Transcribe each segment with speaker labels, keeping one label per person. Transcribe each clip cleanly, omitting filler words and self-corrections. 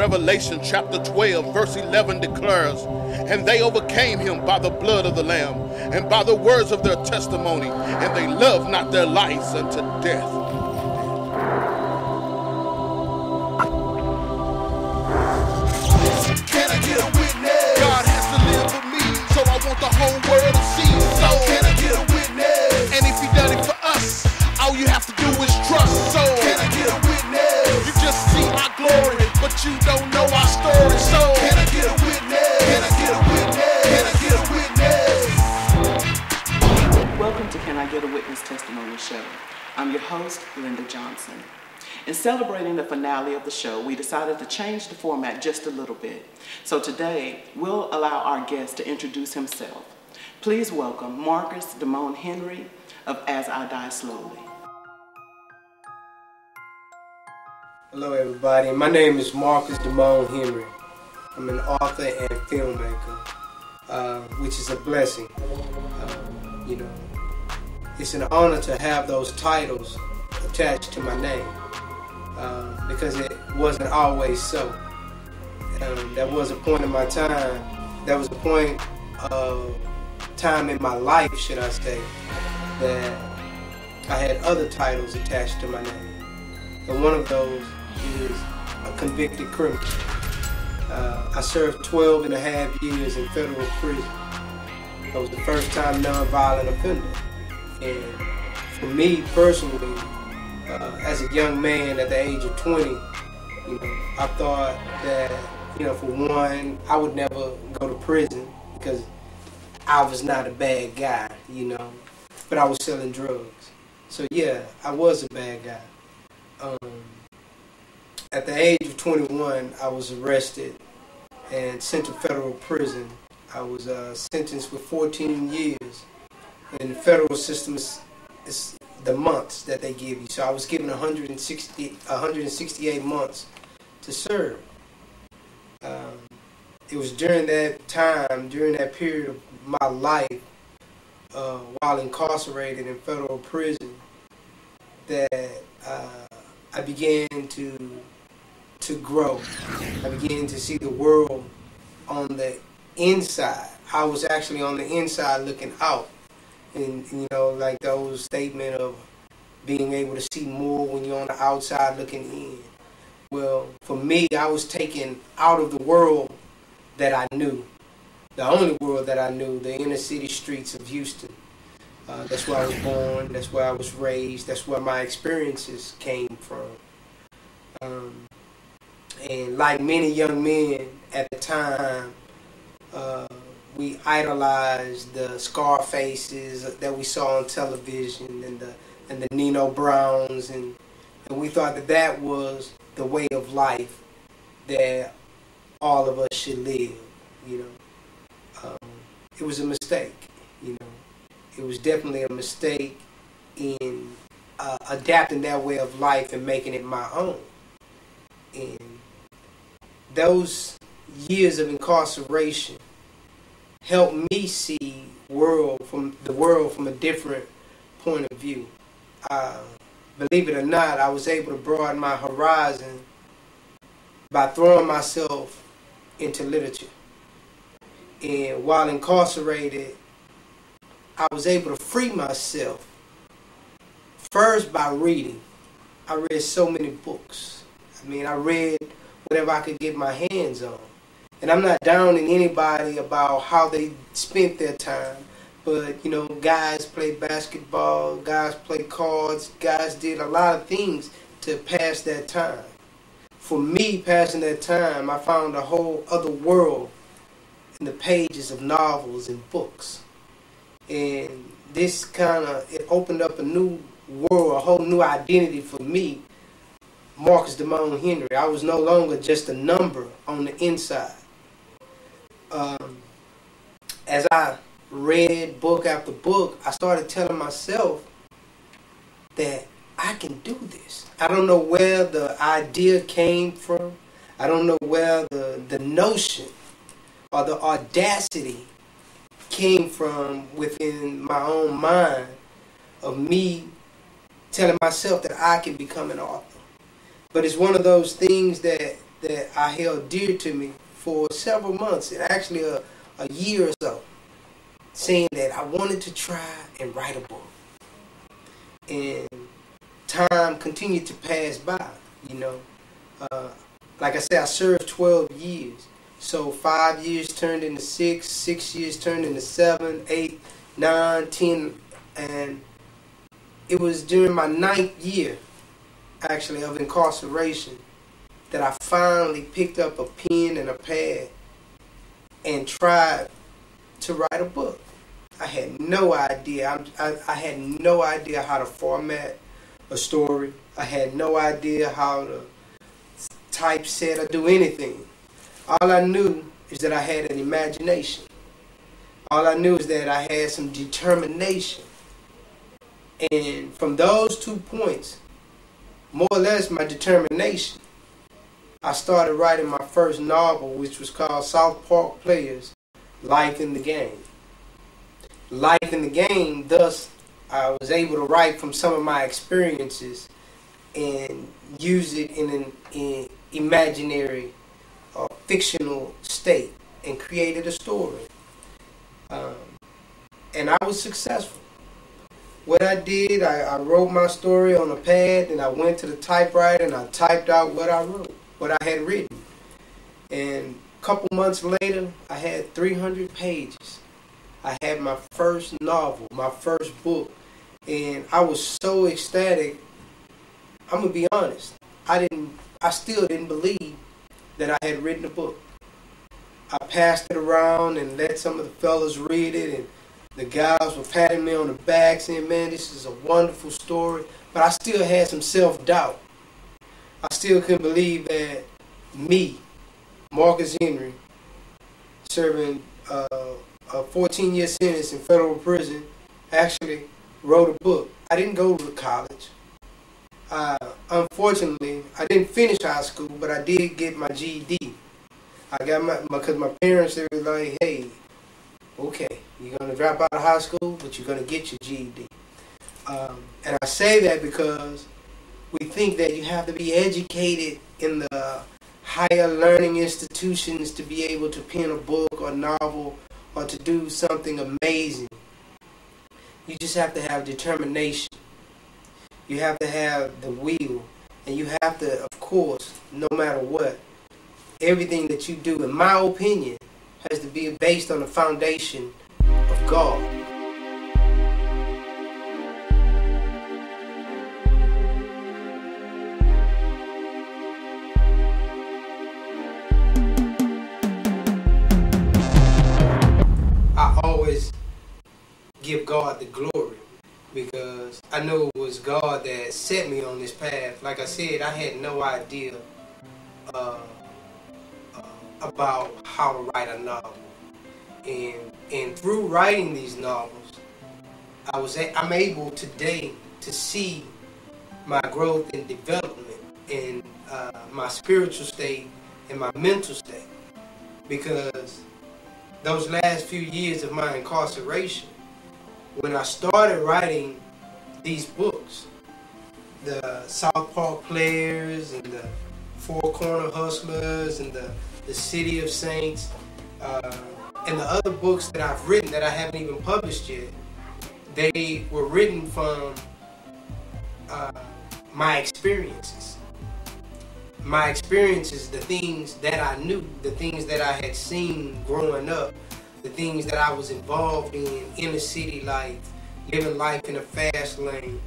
Speaker 1: Revelation chapter 12 verse 11 declares, and they overcame him by the blood of the Lamb and by the words of their testimony, and they loved not their lives unto death.
Speaker 2: Can I get a witness?
Speaker 1: God has to live for me, so I want the whole world to see. So
Speaker 2: Can I get a witness?
Speaker 1: and if he done it for us, all you have to do is trust. So
Speaker 2: Can I get a witness?
Speaker 1: you just see our glory, but you don't know our story. So
Speaker 2: Can I get a witness? Can I get a witness? Can I get a witness?
Speaker 3: Welcome to Can I Get a Witness Testimony Show. I'm your host, Linda Johnson. In celebrating the finale of the show, we decided to change the format just a little bit. So today, we'll allow our guest to introduce himself. Please welcome Marcus Damone Henry of As I Die Slowly.
Speaker 4: Hello everybody, my name is Marcus Damone Henry. I'm an author and filmmaker, which is a blessing. It's an honor to have those titles attached to my name, because it wasn't always so. There was a point in my time, there was a point of time in my life, should I say, that I had other titles attached to my name. And one of those is a convicted criminal. I served 12 and a half years in federal prison. I was the first time non-violent offender. And for me personally, as a young man at the age of 20, I thought that, for one, I would never go to prison because I was not a bad guy, but I was selling drugs. So yeah, I was a bad guy. At the age of 21, I was arrested and sent to federal prison. I was sentenced with 14 years. And the federal system is the months that they give you. So I was given 168 months to serve. It was during that time, during that period of my life, while incarcerated in federal prison, that I began to grow. I began to see the world on the inside. I was actually on the inside looking out. And, like the old statement of being able to see more when you're on the outside looking in. Well, for me, I was taken out of the world that I knew. The only world that I knew, the inner city streets of Houston. That's where I was born, that's where I was raised, that's where my experiences came from. And like many young men at the time, we idolized the Scarfaces that we saw on television and the Nino Browns, and we thought that was the way of life that all of us should live. It was a mistake. It was definitely a mistake in adapting that way of life and making it my own. And those years of incarceration helped me see the world from a different point of view. Believe it or not, I was able to broaden my horizon by throwing myself into literature. And while incarcerated, I was able to free myself first by reading. I read so many books. I read whatever I could get my hands on. And I'm not downing anybody about how they spent their time, but, guys played basketball, guys played cards, guys did a lot of things to pass that time. For me, passing that time, I found a whole other world in the pages of novels and books. And this it opened up a new world, a whole new identity for me, Marcus Damone Henry. I was no longer just a number on the inside. As I read book after book, I started telling myself that I can do this. I don't know where the idea came from. I don't know where the notion or the audacity came from within my own mind of me telling myself that I can become an author. But it's one of those things that that I held dear to me for several months, and actually a year or so, saying that I wanted to try and write a book. And time continued to pass by, you know. Like I said, I served 12 years. So 5 years turned into 6, 6 years turned into 7, 8, 9, 10, and it was during my 9th year, actually, of incarceration that I finally picked up a pen and a pad and tried to write a book. I had no idea. I had no idea how to format a story. I had no idea how to typeset or do anything. All I knew is that I had an imagination. All I knew is that I had some determination. And from those 2 points, more or less my determination, I started writing my first novel, which was called South Park Players, Life in the Game. Life in the Game, thus I was able to write from some of my experiences and use it in an imaginary or fictional state and created a story. And I was successful. What I did, I wrote my story on a pad, and I went to the typewriter and I typed out what I wrote, what I had written. And a couple months later, I had 300 pages. I had my first novel, my first book, and I was so ecstatic. I'm gonna be honest, I still didn't believe that I had written a book. I passed it around and let some of the fellas read it, and the guys were patting me on the back saying, man, this is a wonderful story. But I still had some self-doubt. I still couldn't believe that me, Marcus Henry, serving a 14-year sentence in federal prison, actually wrote a book. I didn't go to college. Unfortunately, I didn't finish high school, but I did get my GED. I got because my parents, they were like, hey, okay, you're going to drop out of high school, but you're going to get your GED. And I say that because we think that you have to be educated in the higher learning institutions to be able to pen a book or novel or to do something amazing. You just have to have determination. You have to have the will. And you have to, of course, no matter what, everything that you do, in my opinion, has to be based on the foundation of God. I always give God the glory because I know it was God that set me on this path. Like I said, I had no idea about how to write a novel, and through writing these novels, I'm able today to see my growth and development in my spiritual state and my mental state, because those last few years of my incarceration, when I started writing these books, the South Park Players and the Four Corner Hustlers and the City of Saints, and the other books that I've written that I haven't even published yet, they were written from my experiences. My experiences, the things that I knew, the things that I had seen growing up, the things that I was involved in inner city life, living life in a fast lane.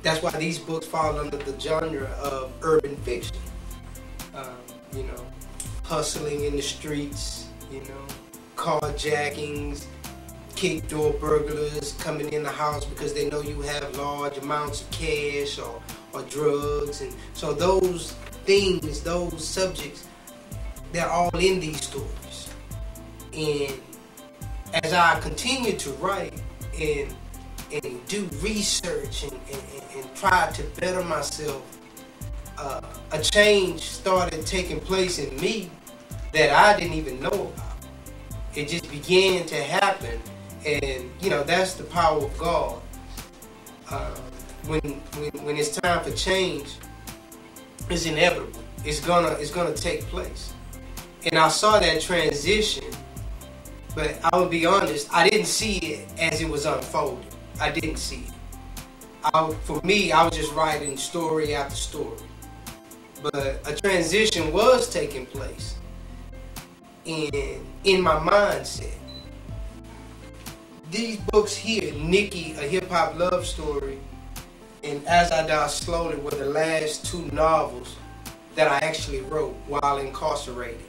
Speaker 4: That's why these books fall under the genre of urban fiction. You know, hustling in the streets, you know, carjackings, kick door burglars coming in the house because they know you have large amounts of cash or drugs. And so those things, those subjects, they're all in these stories. And as I continue to write and do research and try to better myself, a change started taking place in me that I didn't even know about. It just began to happen, and you know, that's the power of God. When it's time for change, it's inevitable. is gonna take place. And I saw that transition, but I will be honest, I didn't see it as it was unfolding. I didn't see it. For me, I was just writing story after story. But a transition was taking place in my mindset. These books here, Nikki, A Hip Hop Love Story, and As I Die Slowly were the last two novels that I actually wrote while incarcerated.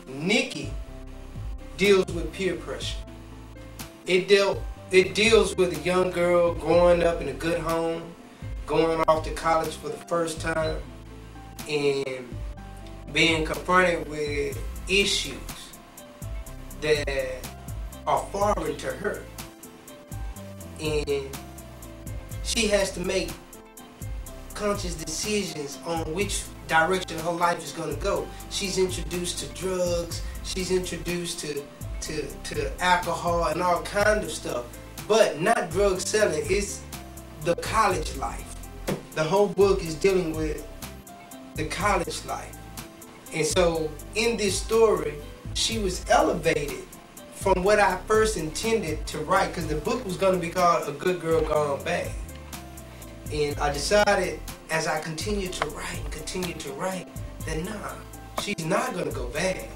Speaker 4: Nikki deals with peer pressure. It deals with a young girl growing up in a good home, going off to college for the first time, and being confronted with issues that are foreign to her. And she has to make conscious decisions on which direction her life is going to go. She's introduced to drugs, she's introduced to alcohol and all kinds of stuff, but not drug selling. It's the college life. The whole book is dealing with the college life. And so in this story, she was elevated from what I first intended to write, because the book was going to be called A Good Girl Gone Bad. And I decided, as I continued to write, that nah, she's not going to go bad.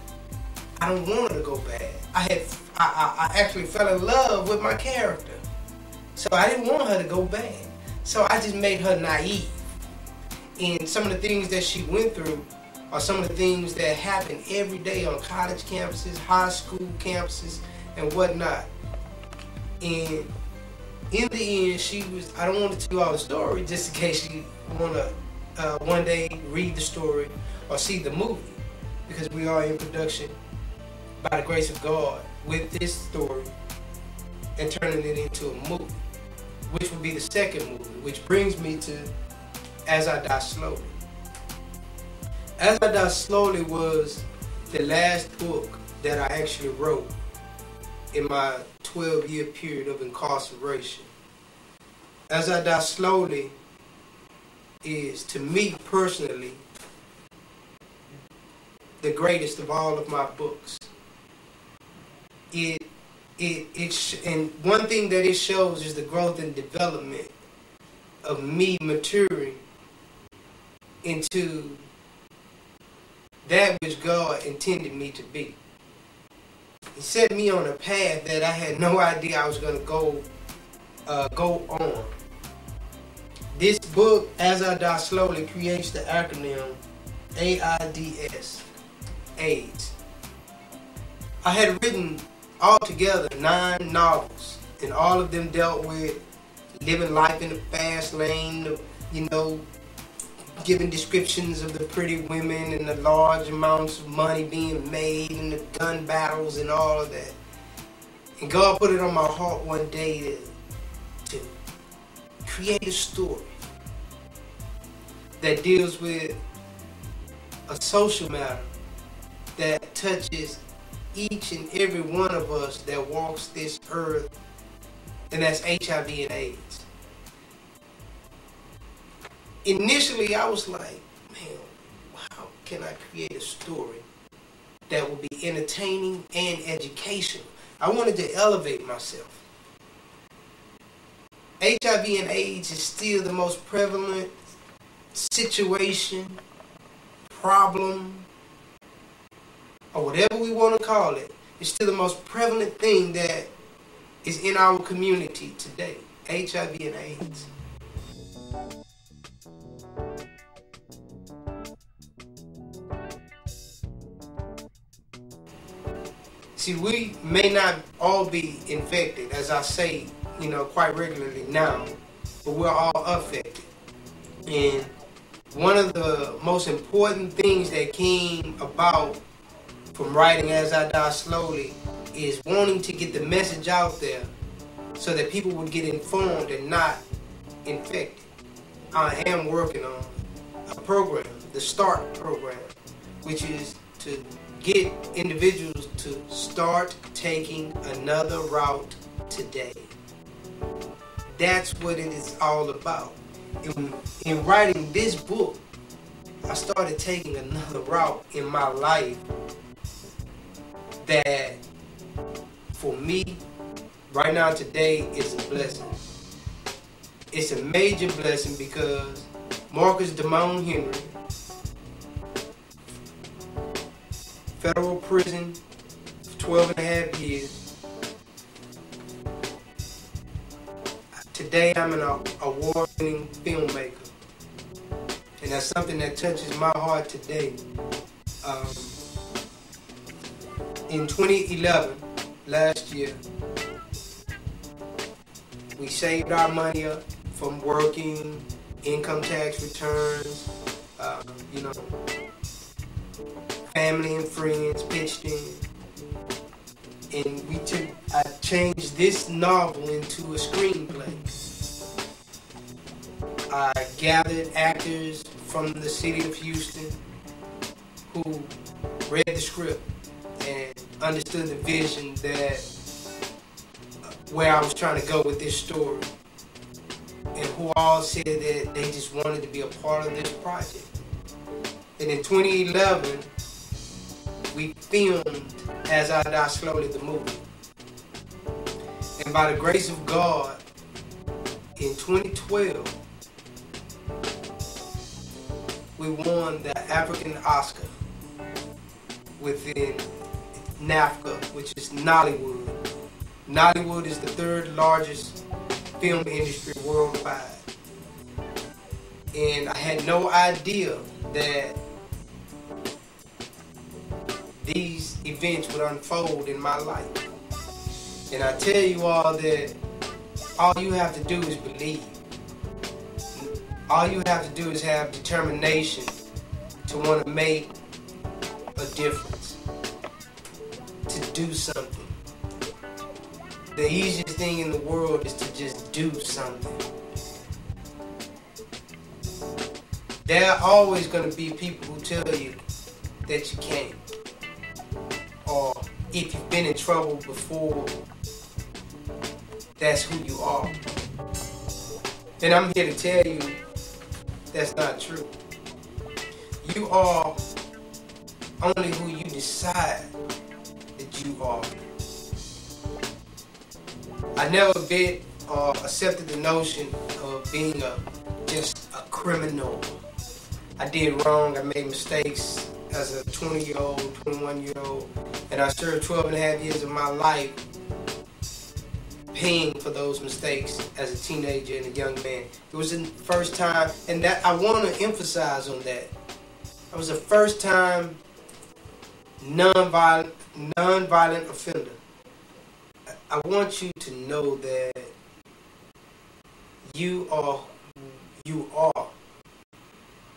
Speaker 4: I don't want her to go bad. I actually fell in love with my character. So I didn't want her to go bad. So I just made her naive. And some of the things that she went through are some of the things that happen every day on college campuses, high school campuses, and whatnot. And in the end, I don't want to tell you all the story just in case you want to one day read the story or see the movie, because we are in production by the grace of God with this story and turning it into a movie, which will be the second movie, which brings me to As I Die Slowly. As I Die Slowly was the last book that I actually wrote in my 12-year period of incarceration. As I Die Slowly is, to me personally, the greatest of all of my books. And one thing that it shows is the growth and development of me maturing into that which God intended me to be. He set me on a path that I had no idea I was going to go on. This book, As I Die Slowly, creates the acronym AIDS, AIDS. I had written altogether 9 novels, and all of them dealt with living life in the fast lane, giving descriptions of the pretty women and the large amounts of money being made and the gun battles and all of that. And God put it on my heart one day to create a story that deals with a social matter that touches each and every one of us that walks this earth, and that's HIV and AIDS. Initially, I was like, man, how can I create a story that will be entertaining and educational? I wanted to elevate myself. HIV and AIDS is still the most prevalent situation, problem, or whatever we want to call it. It's still the most prevalent thing that is in our community today, HIV and AIDS. See, we may not all be infected, as I say, quite regularly now, but we're all affected. And one of the most important things that came about from writing As I Die Slowly is wanting to get the message out there so that people would get informed and not infected. I am working on a program, the START program, which is to get individuals to start taking another route today. That's what it is all about. In writing this book, I started taking another route in my life that, for me, right now today, is a blessing. It's a major blessing because Marcus Damone Henry, federal prison for 12 and a half years. Today I'm an award winning filmmaker. And that's something that touches my heart today. In 2011, last year, we saved our money up from working, income tax returns, family and friends pitched in. And I changed this novel into a screenplay. I gathered actors from the city of Houston who read the script and understood the vision that where I was trying to go with this story, and who all said that they just wanted to be a part of this project. And in 2011, we filmed As I Die Slowly, the movie. And by the grace of God, in 2012, we won the African Oscar within NAFTA, which is Nollywood. Nollywood is the third largest film industry worldwide. And I had no idea that these events would unfold in my life. And I tell you all that all you have to do is believe. All you have to do is have determination to want to make a difference, to do something. The easiest thing in the world is to just do something. There are always going to be people who tell you that you can't. Or if you've been in trouble before, that's who you are. And I'm here to tell you that's not true. You are only who you decide that you are. I never been or accepted the notion of being just a criminal. I did wrong, I made mistakes as a 20-year-old, 21-year-old, and I served 12 and a half years of my life paying for those mistakes as a teenager and a young man. It was the first time, and that I want to emphasize on that. I was the first time non-violent offender. I want you to know that you are who you are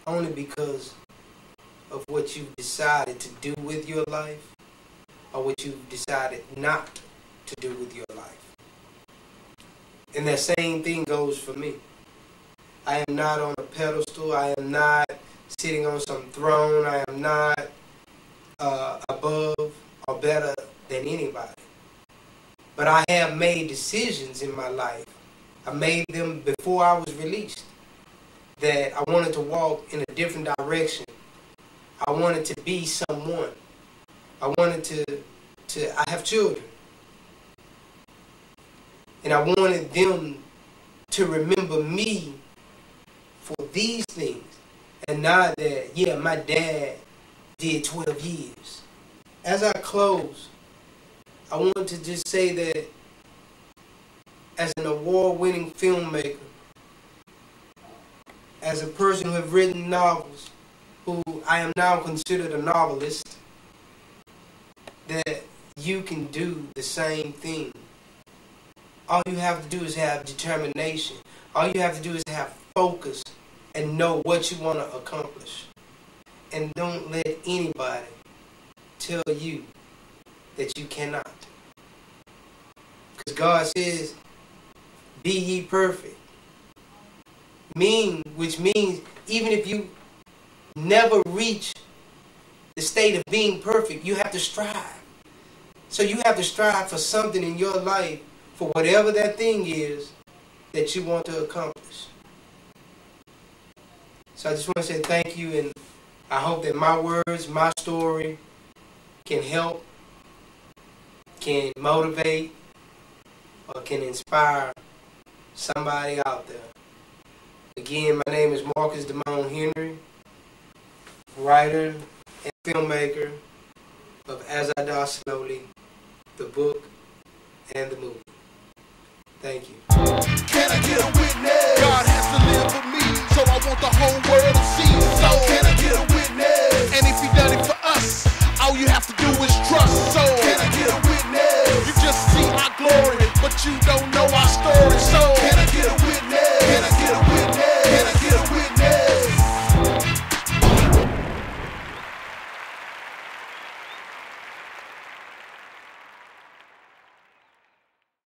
Speaker 4: only because of what you've decided to do with your life or what you've decided not to do with your life. And that same thing goes for me. I am not on a pedestal. I am not sitting on some throne. I am not above or better than anybody. But I have made decisions in my life. I made them before I was released, that I wanted to walk in a different direction. I wanted to be someone. I wanted I have children. And I wanted them to remember me for these things. And not that, yeah, my dad did 12 years. As I close, I want to just say that as an award-winning filmmaker, as a person who have written novels, who I am now considered a novelist, that you can do the same thing. All you have to do is have determination. All you have to do is have focus and know what you want to accomplish. And don't let anybody tell you that you cannot. Because God says, be ye perfect. Which means even if you never reach the state of being perfect, you have to strive. So you have to strive for something in your life, for whatever that thing is that you want to accomplish. So I just want to say thank you, and I hope that my words, my story can help, can motivate, or can inspire somebody out there. Again, my name is Marcus Damone Henry, writer and filmmaker of As I Die Slowly, the book and the movie. Thank you.
Speaker 2: Can I get a witness? God has